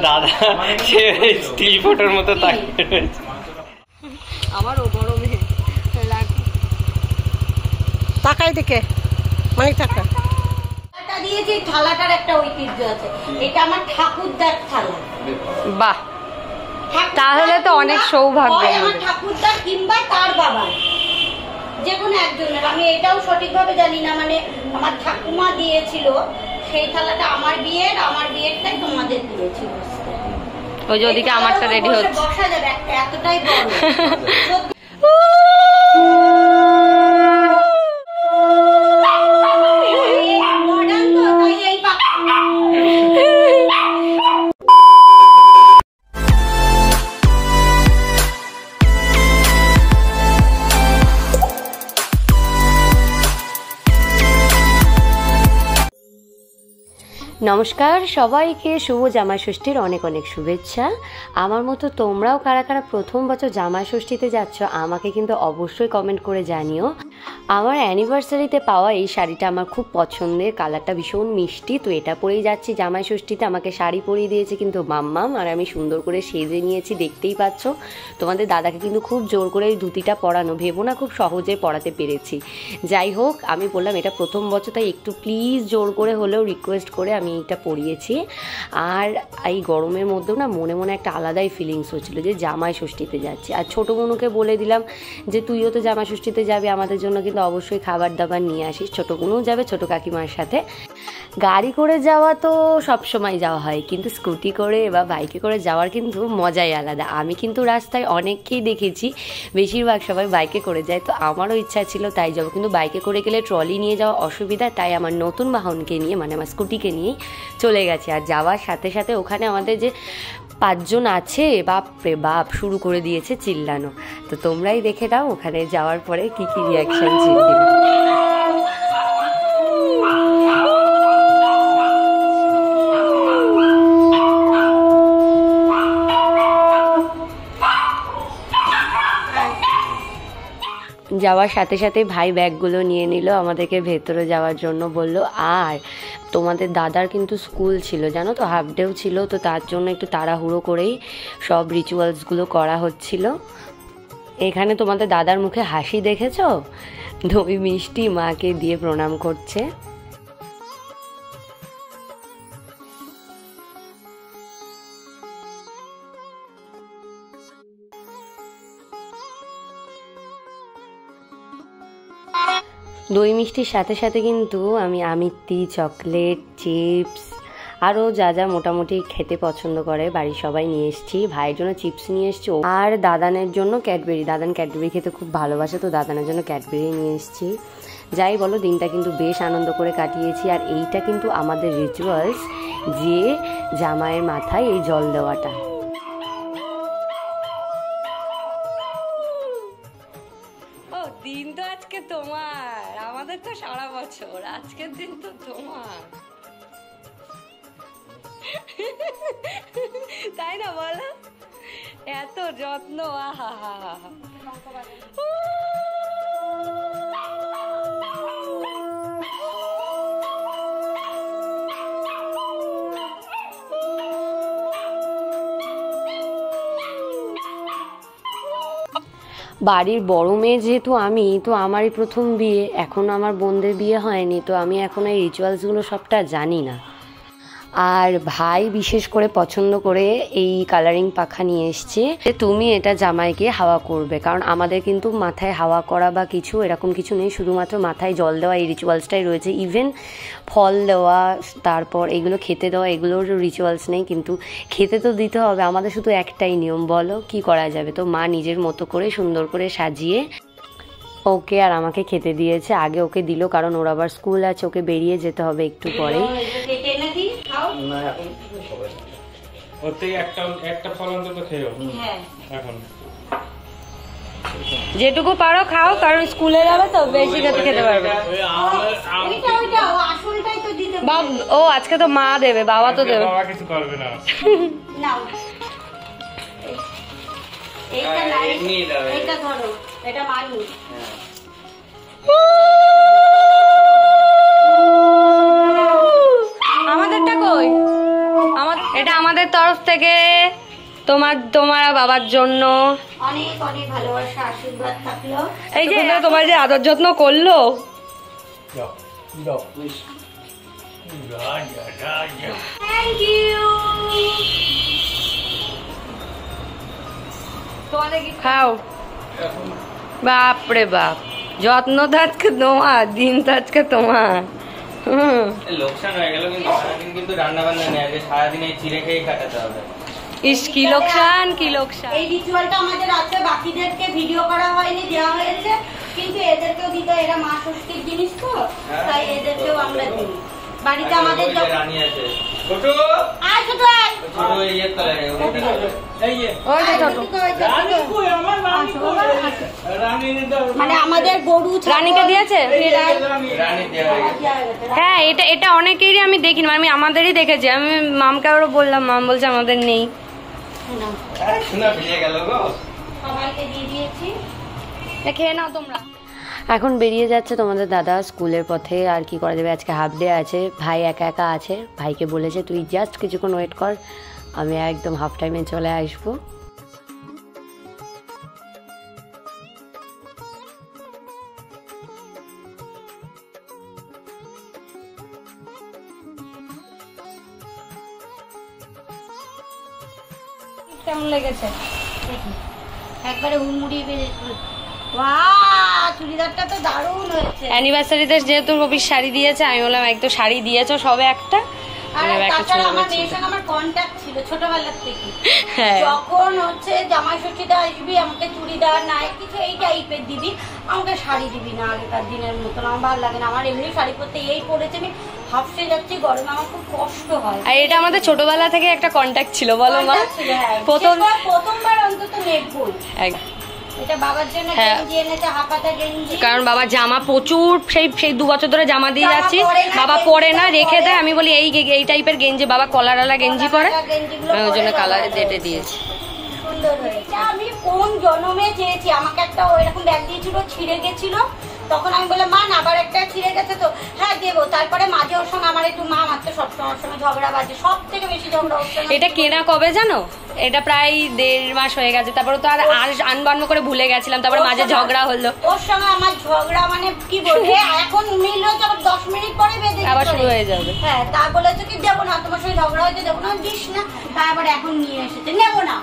দাদা স্টিল ফটোর মতো তাকিয়ে আমারও গরমে তাকাই দেখে মানে টাকা দিয়েছি। থালাটার একটা ঐতিহ্য আছে, এটা আমার ঠাকুরদার থালা। বাহ, তাহলে তো অনেক সৌভাগ্য। আমার ঠাকুরদার কিংবা তার বাবা, যে কোনো একজনের। আমি এটাও সঠিকভাবে জানি না, মানে আমার ঠাকুমা দিয়েছিল সেই থালাটা। আমার বিয়েরটাই তোমাদের দিয়েছিল। ওই যে ওদিকে আমারটা রেডি হচ্ছে, বসা যাবে এতটাই বড়। নমস্কার সবাইকে, শুভ জামাই ষষ্ঠীর অনেক অনেক শুভেচ্ছা। আমার মতো তোমরাও কারা কারা প্রথম বছর জামাই ষষ্ঠীতে যাচ্ছ আমাকে কিন্তু অবশ্যই কমেন্ট করে জানিও। আমার অ্যানিভার্সারিতে পাওয়া এই শাড়িটা আমার খুব পছন্দের, কালারটা ভীষণ মিষ্টি। তো এটা পরেই যাচ্ছি জামাই ষষ্ঠীতে। আমাকে শাড়ি পরিয়ে দিয়েছে কিন্তু মাম্মাম, আর আমি সুন্দর করে সেজে নিয়েছি, দেখতেই পাচ্ছ। তোমাদের দাদাকে কিন্তু খুব জোর করে এই ধুতিটা পরানো, ভেবো না খুব সহজে পরাতে পেরেছি। যাই হোক, আমি বললাম এটা প্রথম বছর, তাই একটু প্লিজ জোর করে হলেও রিকোয়েস্ট করে আমি এইটা পরিয়েছি। আর এই গরমের মধ্যেও না মনে মনে একটা আলাদাই ফিলিংস হচ্ছিলো যে জামাই ষষ্ঠীতে যাচ্ছি। আর ছোটো বোনুকে বলে দিলাম যে তুইও তো জামাই ষষ্ঠীতে যাবি, আমাদের জন্য কিন্তু অবশ্যই খাবার দাবার নিয়ে আসিস। ছোটো বোনও যাবে ছোটো কাকিমার সাথে। গাড়ি করে যাওয়া তো সবসময় যাওয়া হয়, কিন্তু স্কুটি করে বা বাইকে করে যাওয়ার কিন্তু মজাই আলাদা। আমি কিন্তু রাস্তায় অনেককেই দেখেছি, বেশিরভাগ সবাই বাইকে করে যায়, তো আমারও ইচ্ছা ছিল তাই যাবো। কিন্তু বাইকে করে গেলে ট্রলি নিয়ে যাওয়া অসুবিধা, তাই আমার নতুন বাহনকে নিয়ে, মানে আমার স্কুটিকে নিয়েই চলে গেছে। আর যাওয়ার সাথে সাথে ওখানে আমাদের যে 5 জন আছে, বাপরে বাপ, শুরু করে দিয়েছে চিল্লানো। তো তোমরাই দেখে নাও ওখানে যাওয়ার পরে কি কি রিয়াকশন ছিল। যাওয়ার সাথে সাথে ভাই ব্যাগগুলো নিয়ে নিল, আমাদেরকে ভেতরে যাওয়ার জন্য বলল। আর তোমাদের দাদার কিন্তু স্কুল ছিল জানো তো, হাফ ডেও ছিল, তো তার জন্য একটু তাড়াহুড়ো করেই সব রিচুয়ালসগুলো করা হচ্ছিল। এখানে তোমাদের দাদার মুখে হাসি দেখেছো, দই মিষ্টি মাকে দিয়ে প্রণাম করছে। দই মিষ্টির সাথে সাথে কিন্তু আমি আমিত্তি, চকলেট, চিপস, আরও যা যা মোটামুটি খেতে পছন্দ করে বাড়ির সবাই নিয়ে এসেছি। ভাইয়ের জন্য চিপস নিয়ে এসেছি, আর দাদানের জন্য ক্যাডবেরি। দাদান ক্যাডবেরি খেতে খুব ভালোবাসে, তো দাদানের জন্য ক্যাডবেরি নিয়ে এসেছি। যাই বলো, দিনটা কিন্তু বেশ আনন্দ করে কাটিয়েছি। আর এইটা কিন্তু আমাদের রিচুয়ালস, যে জামাইয়ের মাথায় এই জল দেওয়াটা। দিন তো আজকে তোমার, আমাদের তো সারা বছর, আজকের দিন তো তোমার, তাই না বলো? এত যত্ন, আহা হা হা হা। বাড়ির বড় মেয়ে যেহেতু আমি, তো আমারই প্রথম বিয়ে, এখন আমার বোনদের বিয়ে হয়নি, তো আমি এখন এই রিচুয়ালসগুলো সবটা জানি না। আর ভাই বিশেষ করে পছন্দ করে এই কালারিং পাখা নিয়ে এসছে, যে তুমি এটা জামাইকে হাওয়া করবে। কারণ আমাদের কিন্তু মাথায় হাওয়া করা বা কিছু এরকম কিছু নেই, শুধুমাত্র মাথায় জল দেওয়া এই রিচুয়ালসটাই রয়েছে। ইভেন ফল দেওয়া, তারপর এগুলো খেতে দেওয়া, এগুলোর রিচুয়ালস নেই, কিন্তু খেতে তো দিতে হবে। আমাদের শুধু একটাই নিয়ম, বলো কি করা যাবে। তো মা নিজের মতো করে সুন্দর করে সাজিয়ে ওকে আর আমাকে খেতে দিয়েছে। আগে ওকে দিল, কারণ ওর আবার স্কুল আছে, ওকে বেরিয়ে যেতে হবে একটু পরে। যেটুকু পারো খাও, কারণ স্কুলে যাবে তো বেশি খেতে পারবে। ও আজকে তো মা দেবে, বাবা তো দেবে কিছু করবে না। আমাদেরটা কই? এটা আমাদের আমাদের তরফ থেকে তোমার বাবার জন্য অনেক অনেক ভালোবাসা আশীর্বাদ থাকলো। এই যে তোমার যে আদর যত্ন করলো। Thank you. খাও। বাপরে বাপ, যত্ন তো আজকে তোমার, দিন তো আজকে তোমার। লোকসান হয়ে গেল, কিন্তু রান্না বান্না নেই, আগে সারাদিন এই চিড়ে খেয়ে কাটাতে হবে। ইস কি লোকসান, কি লোকসান। এই রিচুয়ালটা আমাদের আছে, বাকিদেরকে ভিডিও করা হয়নি, দেওয়া হয়েছে, কিন্তু এদেরকেও দিতে, এরা মা ষষ্ঠীর জিনিস তো, তাই এদেরকেও আমরা দিই। বাড়িতে আমাদের রানী আছে, ছোট আয় ছোট আয়, ছোট ইয়ের তলায় এই যে ওই যে ছোট রানী কই, আমার রানী কই, রানী নে দাও। মানে আমাদের গরু রানীকে দিয়েছে। রানী দেয়া হয়ে গেছে। হ্যাঁ, এটা অনেকেরই আমি দেখিনি, আমি আমাদেরই দেখেছি। আমি মামকে আরো বললাম, মাম বলছে আমাদের নেই। শোনা ভিজে গেল গো। সবাইকে দিয়ে দিয়েছি, খেয়ে নাও তোমরা। এখন বেরিয়ে যাচ্ছে তোমাদের দাদা স্কুলের পথে। আর কি করা যাবে, আজকে হাফ ডে আছে, ভাই একা একা আছে। ভাইকে বলেছে তুই জাস্ট কিছুক্ষণ ওয়েট কর, আমি একদম হাফ টাইমে চলে আসবো। কেমন লেগেছে? একবারে হুড়মুড়ি বেরিয়েছিল। বাহ, চুড়িদারটা তো দারুণ হয়েছে। অ্যানিভার্সারিতে যেহেতু রবির শাড়ি দিয়েছে, আমি বললাম এক তো শাড়ি দিয়েছো সবে একটা, আর তাছাড়া আমার মেয়ের সঙ্গে আমার কন্ট্যাক্ট ছিল ছোটবেলার থেকে। যখন হচ্ছে জামাই ষষ্ঠীতে আসবি, আমাকে চুড়িদার নাই কিছু এই টাইপের দিবি, আমাকে শাড়ি দিবি না আগেকার দিনের মতন। আমার ভালো লাগে না, আমার এমনি শাড়ি পরতে এই পরেছে, আমি হাফসে যাচ্ছি গরমে, আমার খুব কষ্ট হয়। আর এটা আমাদের ছোটবেলা থেকে একটা কন্ট্যাক্ট ছিল, বলো মা? প্রথমবার অন্তত নেবই। এটা বাবার জন্য গেঞ্জি এনেছে, হাফাতা গেঞ্জি, কারণ বাবা জামা প্রচুর, সেই 2 বছর ধরে জামা দিয়ে যাচ্ছি, বাবা পরে না, রেখে দেয়। আমি বলি এই টাইপের গেঞ্জি, বাবা কলারওয়ালা গেঞ্জি পরে, আমি ওই জন্য কালারে দেটে দিয়েছি। সুন্দর হয়েছে। আমি কোন জন্মে চেয়েছি, আমাকে একটা এরকম ব্যাগ দিয়েছিল, ছিঁড়ে গেছিল, তখন আমি বললাম মা আবার একটা ছিঁড়ে গেছে তো, হ্যাঁ দেবো। তারপরে মাঝে ওর সঙ্গে আমার একটু, মা মাত্র সবসময় ওর সঙ্গে ঝগড়া বাজে, সব থেকে বেশি ঝগড়া ওর সঙ্গে। এটা কেনা কবে জানো? এটা প্রায় 1.5 মাস হয়ে গেছে। তারপরে তো আর আনবান্ন করে ভুলে গেছিলাম, তারপরে মাঝে ঝগড়া হলো। ওর সঙ্গে আমার ঝগড়া মানে কি বলবো, এখন মিল হচ্ছে, আবার 10 মিনিট পরে বেঁধে আবার শুরু হয়ে যাবে। হ্যাঁ, তা বলেছে কি দেবো না, তোমার সঙ্গে ঝগড়া হয়েছে দেবো না, দিস না। তারপরে এখন নিয়ে এসেছে, নেবো না।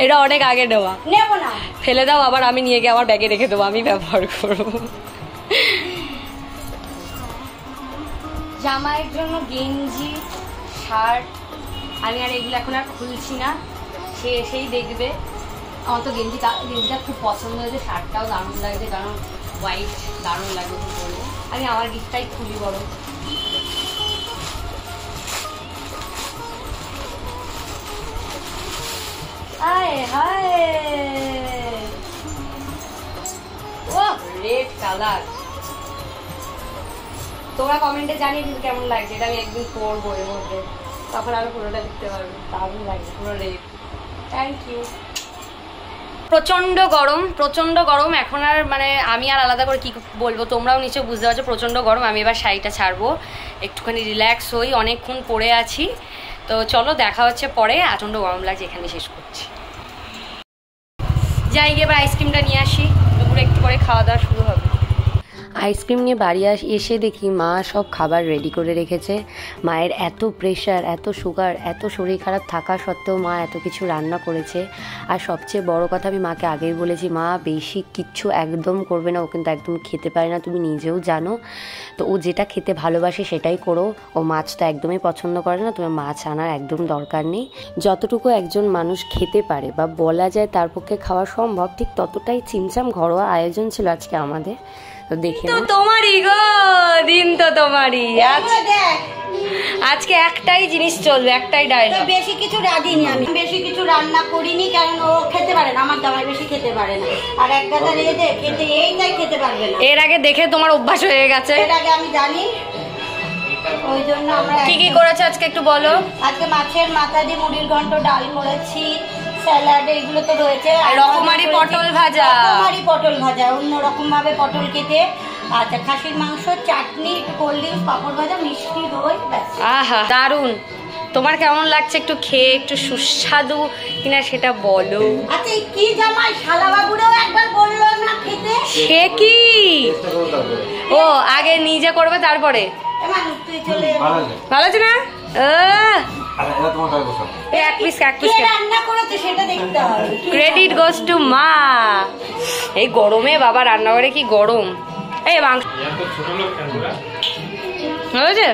এটা অনেক আগে দেওয়া, নেবো না, ফেলে দাও, আবার আমি নিয়ে গিয়ে আমার ব্যাগে রেখে দেবো, আমি ব্যবহার করবো। জামাইয়ের জন্য গেঞ্জি, শার্ট, আমি আর এগুলো এখন আর খুলছি না, সে এসেই দেখবে। আমার তো গেঞ্জিটা খুব পছন্দ হয়েছে, শার্টটাও দারুণ লাগছে, কারণ হোয়াইট দারুণ লাগবে পরে। আমি আমার গিফটটাই খুলি বড়। আয় হায়, ও রেড কালার। তোমরা কমেন্টে জানিয়ে দিন কেমন লাগছে। এটা আমি একদিন পরবো এর মধ্যে, তখন আমি পুরোটা দেখতে পারবো, দারুণ লাগছে পুরো রেড। Thank you. প্রচন্ড গরম এখন আর মানে আমি আর আলাদা করে কি বলবো, তোমরাও নিশ্চয় বুঝতে পারছো প্রচন্ড গরম। আমি এবার শাড়িটা ছাড়বো, একটুখানি রিল্যাক্স হই, অনেকক্ষণ পরে আছি। তো চলো দেখা হচ্ছে পরে। প্রচন্ড গরম লাগছে, এখানে শেষ করছি। যাই গিয়ে এবার আইসক্রিমটা নিয়ে আসি, দুপুরে একটু পরে খাওয়া দাওয়া শুরু হবে। আইসক্রিম নিয়ে বাড়ি এসে দেখি মা সব খাবার রেডি করে রেখেছে। মায়ের এত প্রেশার, এত সুগার, এত শরীর খারাপ থাকা সত্ত্বেও মা এত কিছু রান্না করেছে। আর সবচেয়ে বড় কথা, আমি মাকে আগেই বলেছি মা বেশি কিচ্ছু একদম করবে না, ও কিন্তু একদম খেতে পারে না, তুমি নিজেও জানো। তো ও যেটা খেতে ভালোবাসে সেটাই করো। ও মাছ তো একদমই পছন্দ করে না, তোমার মাছ আনার একদম দরকার নেই। যতটুকু একজন মানুষ খেতে পারে বা বলা যায় তার পক্ষে খাওয়া সম্ভব, ঠিক ততটাই চিমচাম ঘরোয়া আয়োজন ছিল আজকে আমাদের। তো দেখে তো তোমারই গো দিন, তো তোমারই। আজকে একটাই জিনিস চলবে, একটাই ডায়লগ। বেশি কিছু রাঁধিনি, আমি বেশি কিছু রান্না করিনি, কারণ ও খেতে পারে না, আমার জামাই বেশি খেতে পারে না। আর এক গাদা রেঁধে খেতে এইটাই খেতে পারবে না। এর আগে দেখে তোমার অভ্যাস হয়ে গেছে, এর আগে আমি জানি, ওই জন্য আমরা। কি কি করেছো আজকে একটু বলো। আজকে মাছের মাথা দিয়ে মুড়ির ঘন্ট, ডাল করেছি, স্যালাড, এগুলো তো রয়েছে, আর রকমারি পটল ভাজা, অন্যরকম ভাবে পটল কেটে, আচ্ছা খাসির মাংস, চাটনি, একটু কোল্ড ড্রিঙ্কস, পাঁপড় ভাজা, মিষ্টি, দই, ব্যাস। আহা দারুন। তোমার কেমন লাগছে একটু খেয়ে, একটু সুস্বাদু কিনা সেটা বলো। আচ্ছা কি জামাই শালা বাবুরাও একবার বললো না খেতে, সে কি ও আগে নিজে করবে তারপরে তুই চলে ভালো আছে না? এক পিস রান্না করেছে সেটা দেখতে হবে। ক্রেডিট গোস টু মা। এই গরমে বাবা রান্নাঘরে কি গরম। এই মাংস হয়েছে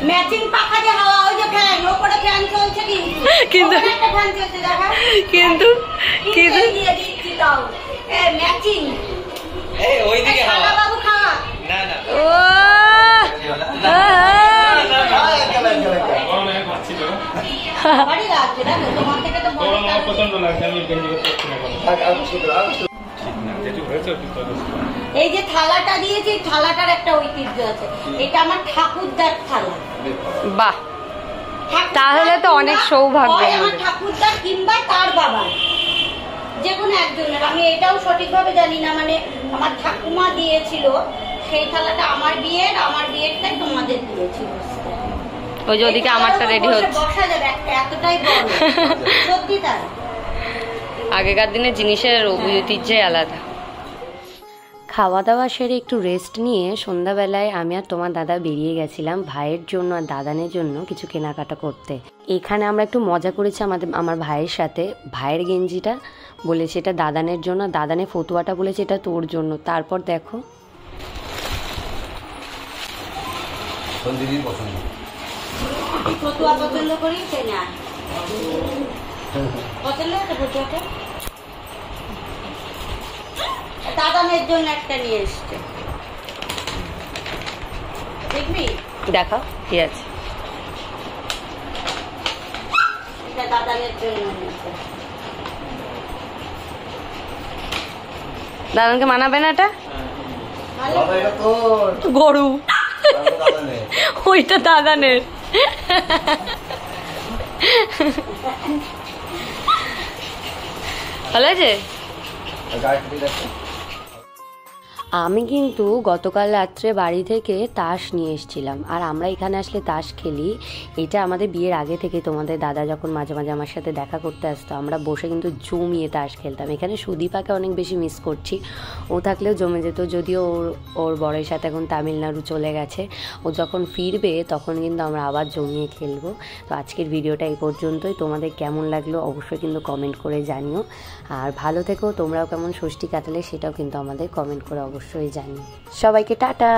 ম্যাচিং পাখা দিয়ে হাওয়া, ওই যে ফ্যান ওপরে ফ্যান চলছে কিন্তু একটা ফ্যান চলছে দেখা কিন্তু কিন্তু দিয়ে দিচ্ছি দাও এ ম্যাচিং এই ওইদিকে হাওয়া বাবু খাওয়া না না ও বাড়ি লাগছে দেখো তোমার থেকে তো পছন্দ লাগছে আমি গেঞ্জি করতে পারছি না এই যে থালাটা দিয়েছি, থালাটার একটা ঐতিহ্য আছে, এটা আমার ঠাকুরদার থালা। বাহ, তাহলে তো অনেক সৌভাগ্য। আমার ঠাকুরদার কিংবা তার বাবা, যে কোনো একজনের। আমি এটাও সঠিকভাবে জানি না, মানে আমার ঠাকুমা দিয়েছিল সেই থালাটা, আমার বিয়েরটাই তোমাদের দিয়েছিল। ওই যে ওদিকে আমারটা রেডি হচ্ছে, বসা যাবে একটা, এতটাই বড় সত্যি তাই। আগেকার দিনে জিনিসের ঐতিহ্যই আলাদা। খাওয়া দাওয়া সেরে একটু রেস্ট নিয়ে সন্ধ্যাবেলায় আমি আর তোমার দাদা বেরিয়ে গেছিলাম ভাইয়ের জন্য আর দাদানের জন্য কিছু কেনাকাটা করতে। এখানে আমরা একটু মজা করেছি আমার ভাইয়ের সাথে। ভাইয়ের গেঞ্জিটা বলেছে এটা দাদানের জন্য, দাদানের ফতুয়াটা বলেছে এটা তোর জন্য। তারপর দেখো ফতুয়া পছন্দ করি না, পছন্দ হচ্ছে ফতুয়াটা। দাদানের জন্য একটা নিয়ে এসছে, দেখবি? দেখো কি আছে, এটা দাদানের জন্য। দাদানকে মানাবে না এটা? গরু ওইটা দাদানের। ভালো আছে। আমি কিন্তু গতকাল রাত্রে বাড়ি থেকে তাস নিয়ে এসেছিলাম, আর আমরা এখানে আসলে তাস খেলি। এটা আমাদের বিয়ের আগে থেকে, তোমাদের দাদা যখন মাঝে মাঝে আমার সাথে দেখা করতে আসতো আমরা বসে কিন্তু জমিয়ে তাস খেলতাম। এখানে সুদীপাকে অনেক বেশি মিস করছি, ও থাকলেও জমে যেত। যদিও ওর বরের সাথে এখন তামিলনাড়ু চলে গেছে, ও যখন ফিরবে তখন কিন্তু আমরা আবার জমিয়ে খেলবো। তো আজকের ভিডিওটা এই পর্যন্তই। তোমাদের কেমন লাগলো অবশ্যই কিন্তু কমেন্ট করে জানিও, আর ভালো থেকো। তোমরাও কেমন ষষ্ঠী কাটালে সেটাও কিন্তু আমাদের কমেন্ট করে অবশ্যই জানিও। সবাইকে টাটা।